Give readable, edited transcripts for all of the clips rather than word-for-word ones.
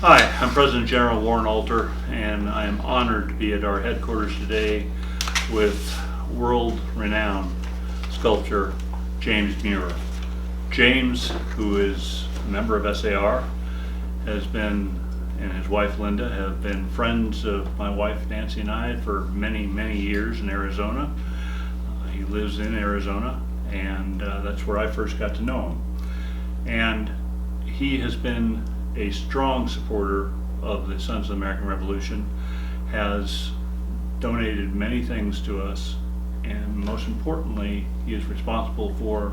Hi, I'm President General Warren Alter, and I am honored to be at our headquarters today with world-renowned sculptor James Muir. James, who is a member of SAR, has been, and his wife Linda, have been friends of my wife Nancy and I for many, many years in Arizona. He lives in Arizona, and that's where I first got to know him. And he has been a strong supporter of the Sons of the American Revolution, has donated many things to us, and most importantly, he is responsible for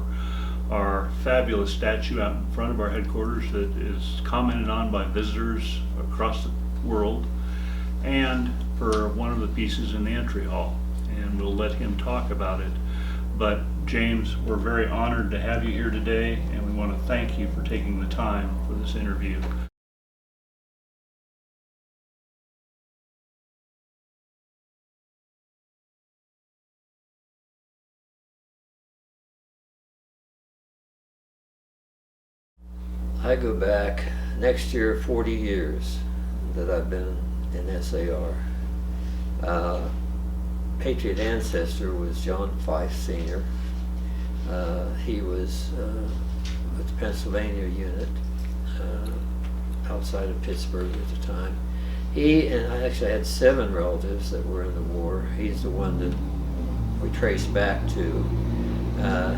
our fabulous statue out in front of our headquarters that is commented on by visitors across the world, and for one of the pieces in the entry hall. And we'll let him talk about it. But James, we're very honored to have you here today, and we want to thank you for taking the time for this interview. I go back next year 40 years that I've been in SAR. Patriot ancestor was John Fife Sr. He was with the Pennsylvania unit outside of Pittsburgh at the time. He and I actually had 7 relatives that were in the war. He's the one that we traced back to.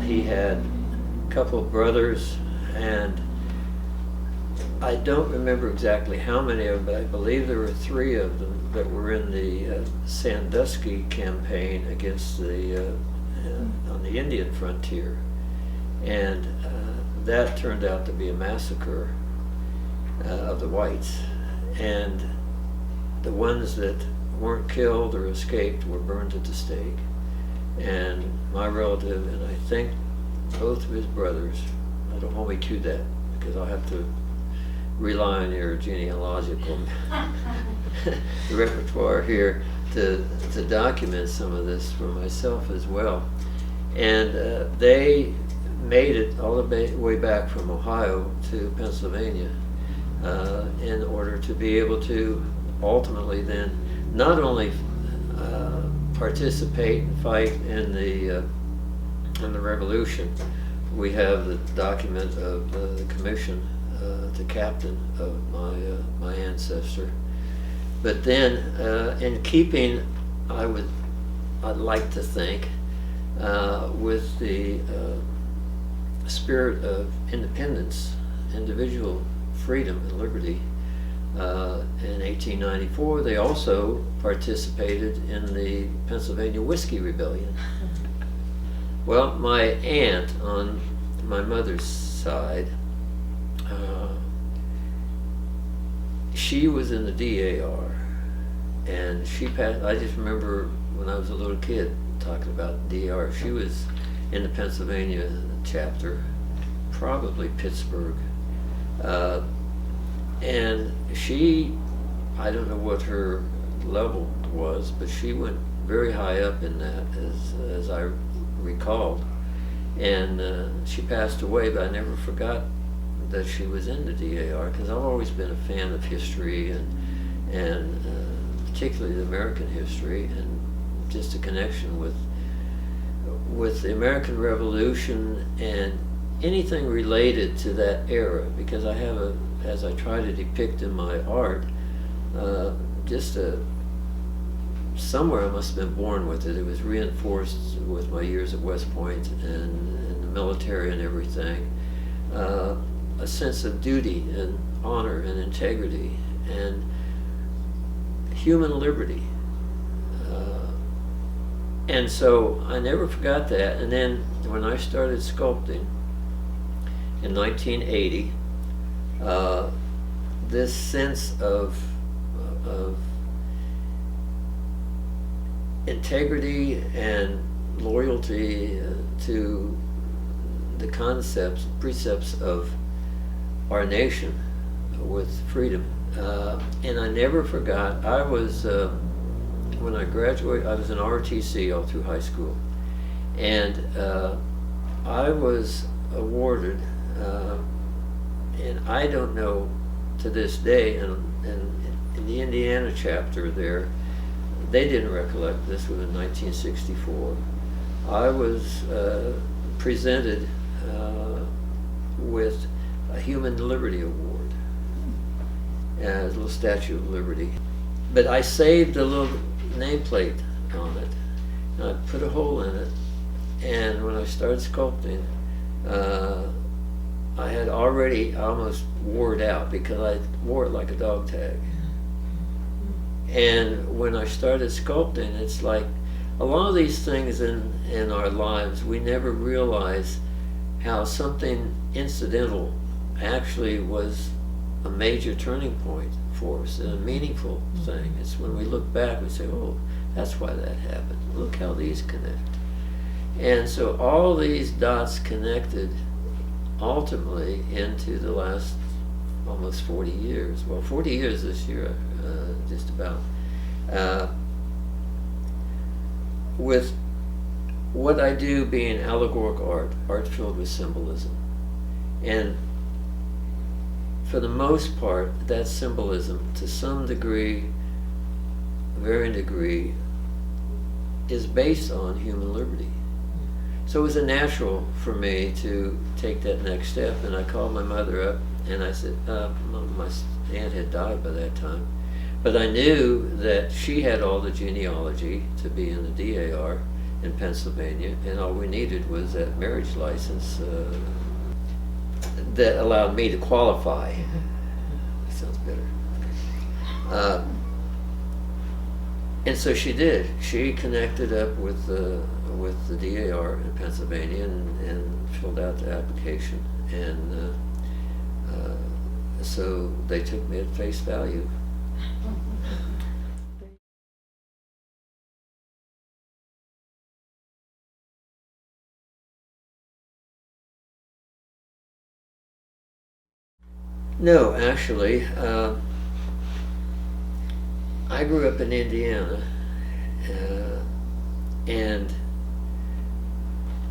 He had a couple of brothers, and I don't remember exactly how many of them, but I believe there were 3 of them that were in the Sandusky campaign against the on the Indian frontier, and that turned out to be a massacre of the whites, and the ones that weren't killed or escaped were burned at the stake. And my relative, and I think both of his brothers, I don't hold me to that because I'll have to rely on your genealogical repertoire here to document some of this for myself as well. And they made it all the way back from Ohio to Pennsylvania in order to be able to ultimately then not only participate and fight in the revolution. We have the document of the commission to captain of my ancestor. But then, in keeping, I'd like to think, with the spirit of independence, individual freedom and liberty, in 1894, they also participated in the Pennsylvania Whiskey Rebellion. Well, my aunt on my mother's side, she was in the DAR, and she passed. I just remember when I was a little kid talking about DAR. She was in the Pennsylvania chapter, probably Pittsburgh, and she, I don't know what her level was, but she went very high up in that, as I recalled, and she passed away, but I never forgot that she was in the DAR, because I've always been a fan of history, and particularly the American history, and just a connection with the American Revolution and anything related to that era, because I have as I try to depict in my art, somewhere I must have been born with it. It was reinforced with my years at West Point and the military and everything. A sense of duty and honor and integrity and human liberty. And so I never forgot that. And then when I started sculpting in 1980, this sense of integrity and loyalty to the precepts of our nation with freedom. And I never forgot, I was, when I graduated, I was in ROTC all through high school. And I was awarded, and I don't know to this day, and in the Indiana chapter there, they didn't recollect this was in 1964. I was presented with a Human Liberty Award, a little Statue of Liberty. But I saved a little nameplate on it, and I put a hole in it, and when I started sculpting, I had already almost wore it out because I wore it like a dog tag. And when I started sculpting, it's like a lot of these things in our lives, we never realize how something incidental actually was a major turning point for us and a meaningful thing. It's when we look back, we say, oh, that's why that happened. Look how these connect. And so all these dots connected ultimately into the last almost 40 years. Well, 40 years this year, just about. With what I do being allegorical art filled with symbolism. And for the most part, that symbolism, to some degree, varying degree, is based on human liberty. So it was a natural for me to take that next step, and I called my mother up and I said, my aunt had died by that time, but I knew that she had all the genealogy to be in the DAR in Pennsylvania, and all we needed was that marriage license that allowed me to qualify. That sounds better. And so she did. She connected up with the DAR in Pennsylvania and filled out the application. And so they took me at face value. No, actually, I grew up in Indiana and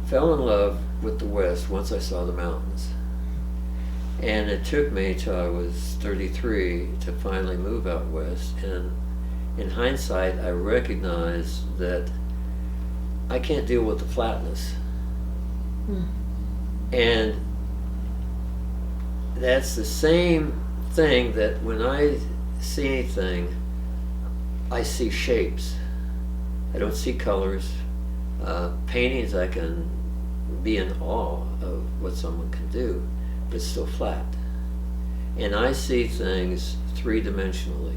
fell in love with the West once I saw the mountains. And it took me till I was 33 to finally move out west. And in hindsight, I recognized that I can't deal with the flatness. And that's the same thing that when I see anything, I see shapes. I don't see colors. Paintings, I can be in awe of what someone can do, but it's still flat. And I see things three-dimensionally.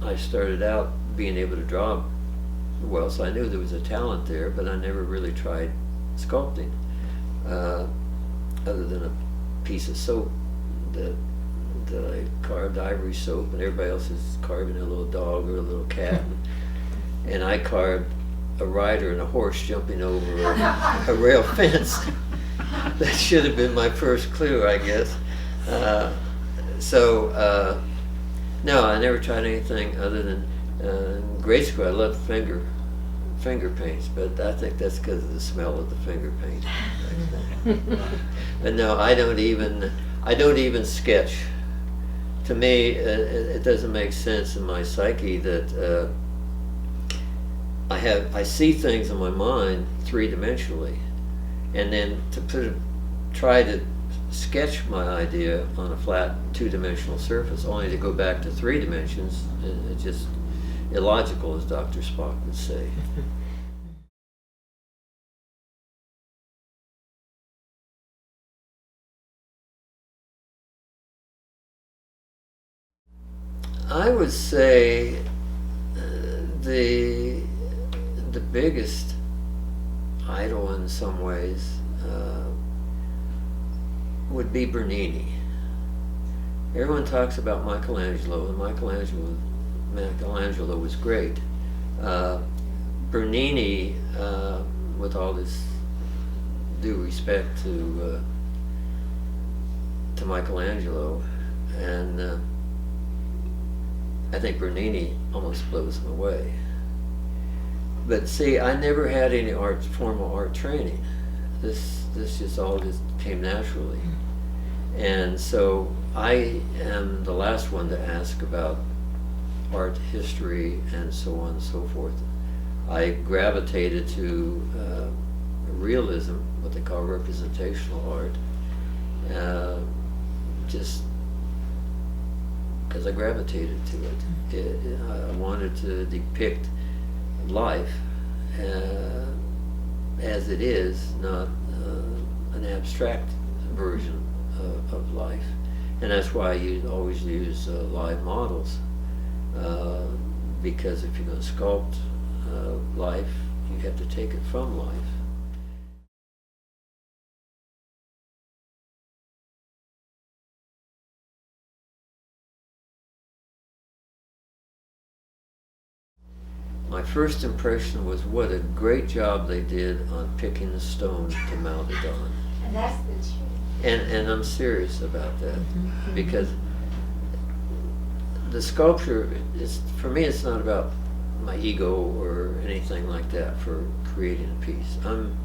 I started out being able to draw well, so I knew there was a talent there, but I never really tried sculpting, other than a piece of soap that I carved, ivory soap, and everybody else is carving a little dog or a little cat. And I carved a rider and a horse jumping over a rail fence. That should have been my first clue, I guess. No, I never tried anything other than in grade school. I loved finger paints, but I think that's because of the smell of the finger paint. But no, I don't even sketch. To me, it doesn't make sense in my psyche that I see things in my mind three-dimensionally, and then to try to sketch my idea on a flat two-dimensional surface, only to go back to 3 dimensions, it's just illogical, as Dr. Spock would say. I would say the biggest idol in some ways would be Bernini. Everyone talks about Michelangelo, and Michelangelo was great. Bernini, with all this due respect to Michelangelo, and I think Bernini almost blows him away. But see, I never had any formal art training. This just all just came naturally. And so I am the last one to ask about art history and so on and so forth. I gravitated to realism, what they call representational art, just because I gravitated to it. I wanted to depict life as it is, not an abstract version of life. And that's why you always use live models, because if you're going to sculpt life, you have to take it from life. My first impression was what a great job they did on picking the stone to mount it on. And that's the truth. And I'm serious about that, because the sculpture is, for me, it's not about my ego or anything like that for creating a piece. I'm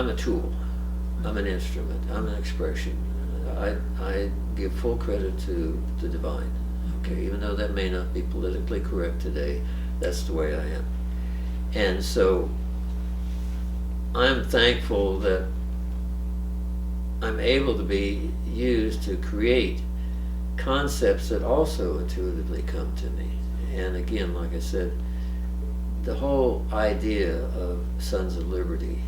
a tool. I'm an instrument. I'm an expression. I give full credit to the divine. Okay, even though that may not be politically correct today, that's the way I am. And so I'm thankful that I'm able to be used to create concepts that also intuitively come to me. And again, like I said, the whole idea of Sons of Liberty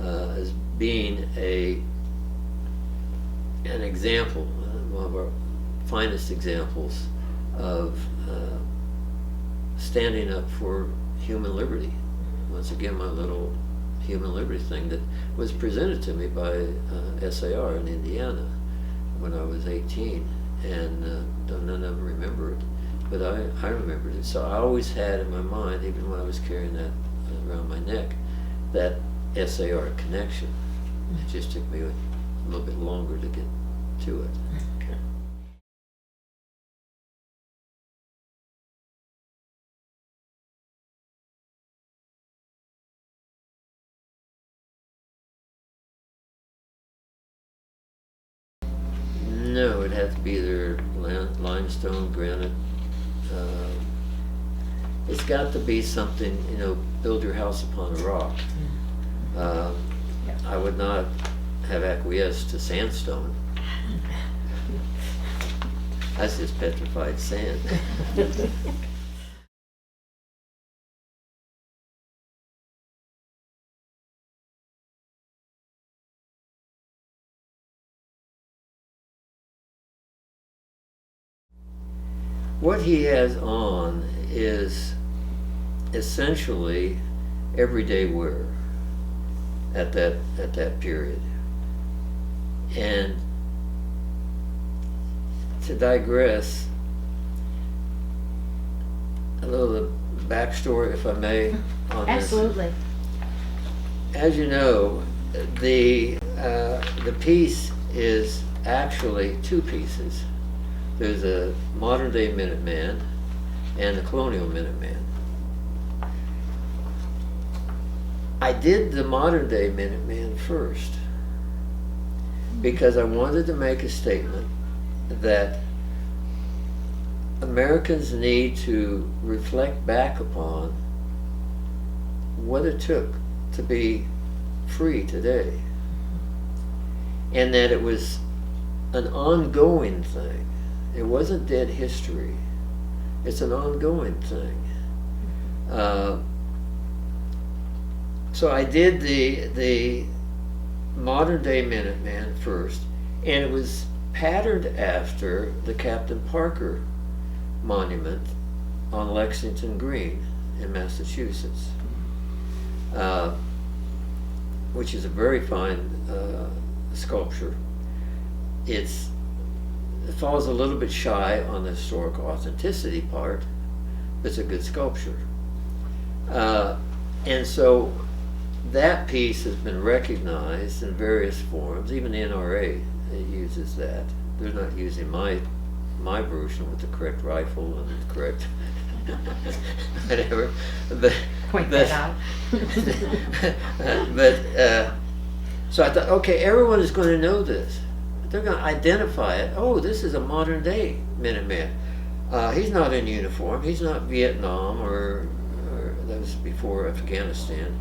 as being an example, one of our finest examples of standing up for human liberty. Once again, my little human liberty thing that was presented to me by SAR in Indiana when I was 18, and none of them remember it, but I remembered it. So I always had in my mind, even when I was carrying that around my neck, that SAR connection. It just took me a little bit longer to get to it. No, it had to be either limestone, granite. It's got to be something, build your house upon a rock. I would not have acquiesced to sandstone. That's just petrified sand. What he has on is essentially everyday wear at that period. And to digress, a little backstory, if I may, on this. Absolutely. As you know, the piece is actually two pieces. There's a modern day Minuteman and a colonial Minuteman. I did the modern day Minuteman first because I wanted to make a statement that Americans need to reflect back upon what it took to be free today, and that it was an ongoing thing. It wasn't dead history. It's an ongoing thing. So I did the modern day Minuteman first, and it was patterned after the Captain Parker monument on Lexington Green in Massachusetts, which is a very fine sculpture. It falls a little bit shy on the historical authenticity part, but it's a good sculpture. And so that piece has been recognized in various forms. Even the NRA uses that. They're not using my version with the correct rifle and the correct whatever. Point that out. So I thought, okay, everyone is going to know this. They're going to identify it. Oh, this is a modern day Minuteman. He's not in uniform. He's not Vietnam or that was before Afghanistan.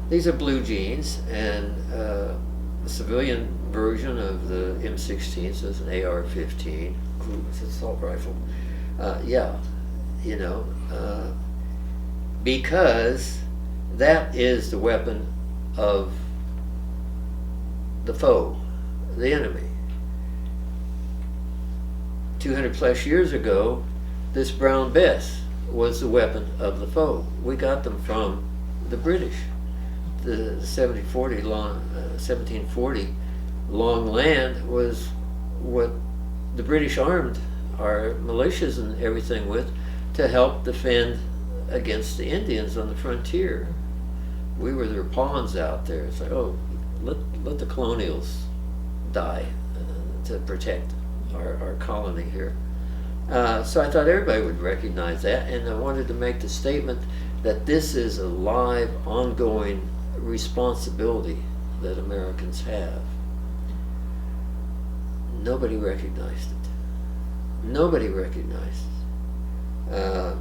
These are blue jeans and a civilian version of the M16, so it's an AR-15. It's an assault rifle. Because that is the weapon of the foe, the enemy. 200 plus years ago, this brown Bess was the weapon of the foe. We got them from the British. The 1740 long land was what the British armed our militias and everything with to help defend against the Indians on the frontier. We were their pawns out there. It's like, oh, let the colonials die to protect our colony here. So I thought everybody would recognize that, and I wanted to make the statement that this is a live, ongoing responsibility that Americans have. Nobody recognized it. Nobody recognized it.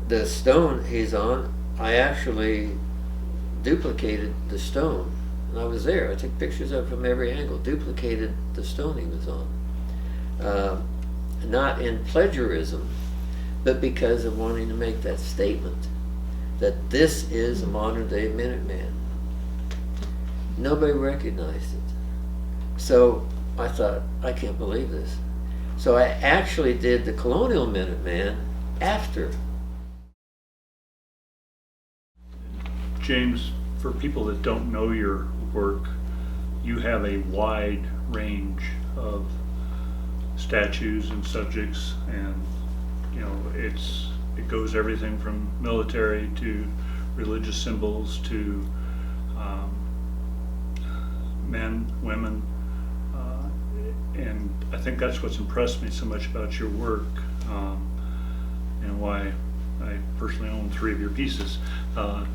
The stone he's on, I actually duplicated the stone. And I was there. I took pictures of it from every angle, duplicated the stone he was on. Not in plagiarism, but because of wanting to make that statement that this is a modern day Minuteman. Nobody recognized it. So I thought, I can't believe this. So I actually did the Colonial Minuteman after. James, for people that don't know your work, you have a wide range of statues and subjects, and it goes everything from military to religious symbols to men, women, and I think that's what's impressed me so much about your work, and why I personally own 3 of your pieces,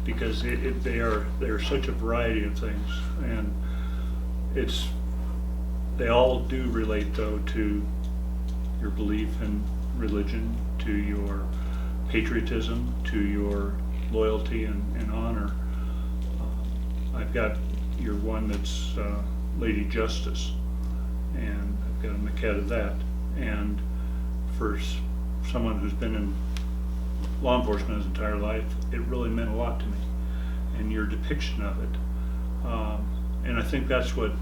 because they are such a variety of things, and they all do relate though to your belief in religion, to your patriotism, to your loyalty and honor. I've got your one that's Lady Justice, and I've got a maquette of that, and for someone who's been in law enforcement his entire life, it really meant a lot to me, and your depiction of it. And I think that's what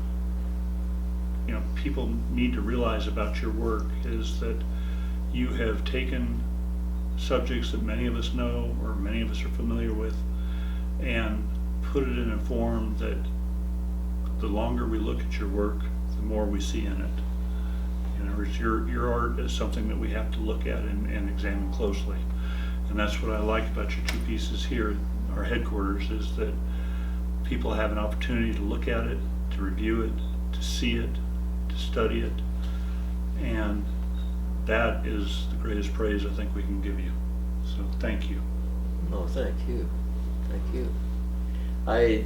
people need to realize about your work, is that you have taken subjects that many of us know or many of us are familiar with and put it in a form that the longer we look at your work, the more we see in it. Your art is something that we have to look at and examine closely. And that's what I like about your 2 pieces here, our headquarters, is that people have an opportunity to look at it, to review it, to see it, to study it, and that is the greatest praise I think we can give you. So thank you. Oh, thank you. Thank you. I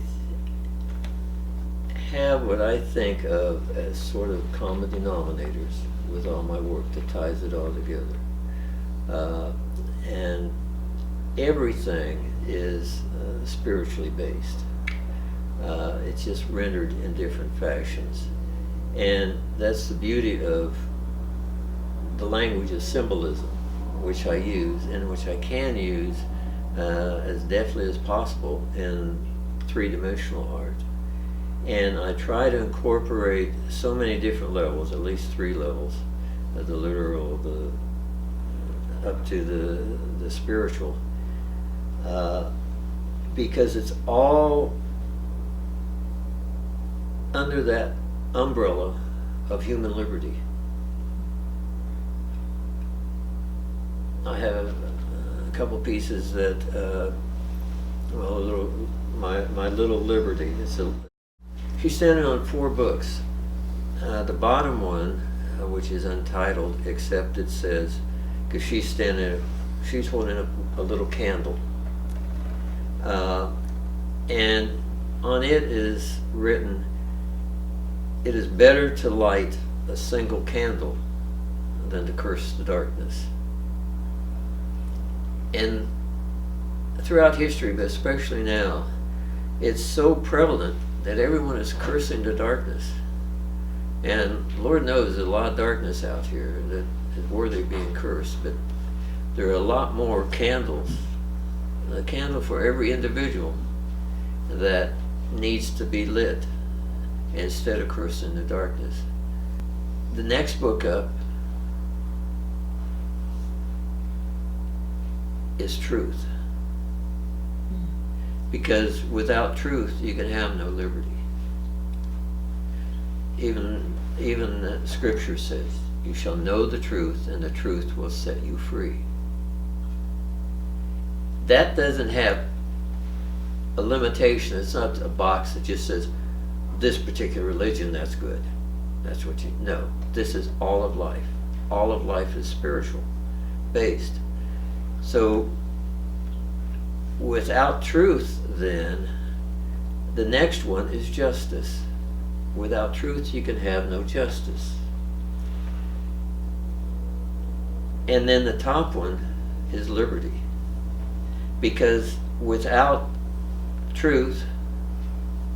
have what I think of as sort of common denominators with all my work that ties it all together. And everything is spiritually based. It's just rendered in different fashions. And that's the beauty of the language of symbolism, which I use and which I can use as deftly as possible in 3-dimensional art. And I try to incorporate so many different levels, at least 3 levels, the literal, up to the spiritual, because it's all under that umbrella of human liberty. I have a couple pieces that, my little liberty. She's standing on 4 books. The bottom one, which is untitled, except it says, because she's holding up a little candle. And on it is written, "It is better to light a single candle than to curse the darkness." And throughout history, but especially now, it's so prevalent that everyone is cursing the darkness. And Lord knows there's a lot of darkness out here that is worthy of being cursed, but there are a lot more candles, a candle for every individual that needs to be lit instead of cursing the darkness. The next book up is truth. Because without truth, you can have no liberty. Even Scripture says, "You shall know the truth, and the truth will set you free." That doesn't have a limitation. It's not a box that just says, "This particular religion, that's good. That's what you..." No, this is all of life. All of life is spiritual based. So without truth, then, the next one is justice. Without truth, you can have no justice. And then the top one is liberty. Because without truth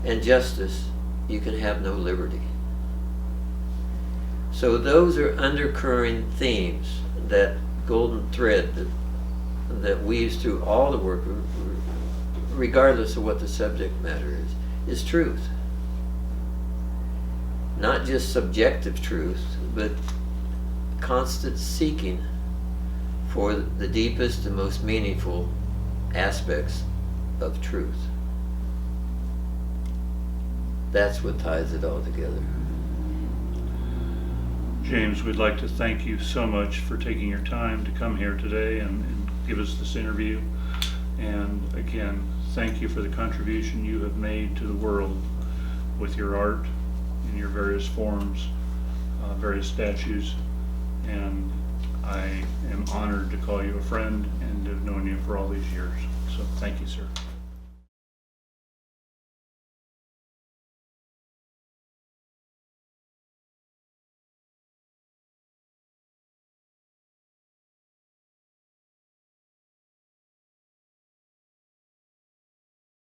and justice, you can have no liberty. So those are undercurrent themes, that golden thread that weaves through all the work, regardless of what the subject matter is truth. Not just subjective truth, but constant seeking for the deepest and most meaningful aspects of truth. That's what ties it all together. James, we'd like to thank you so much for taking your time to come here today and give us this interview. And again, thank you for the contribution you have made to the world with your art in your various forms, various statues. And I am honored to call you a friend and to have known you for all these years. So thank you, sir.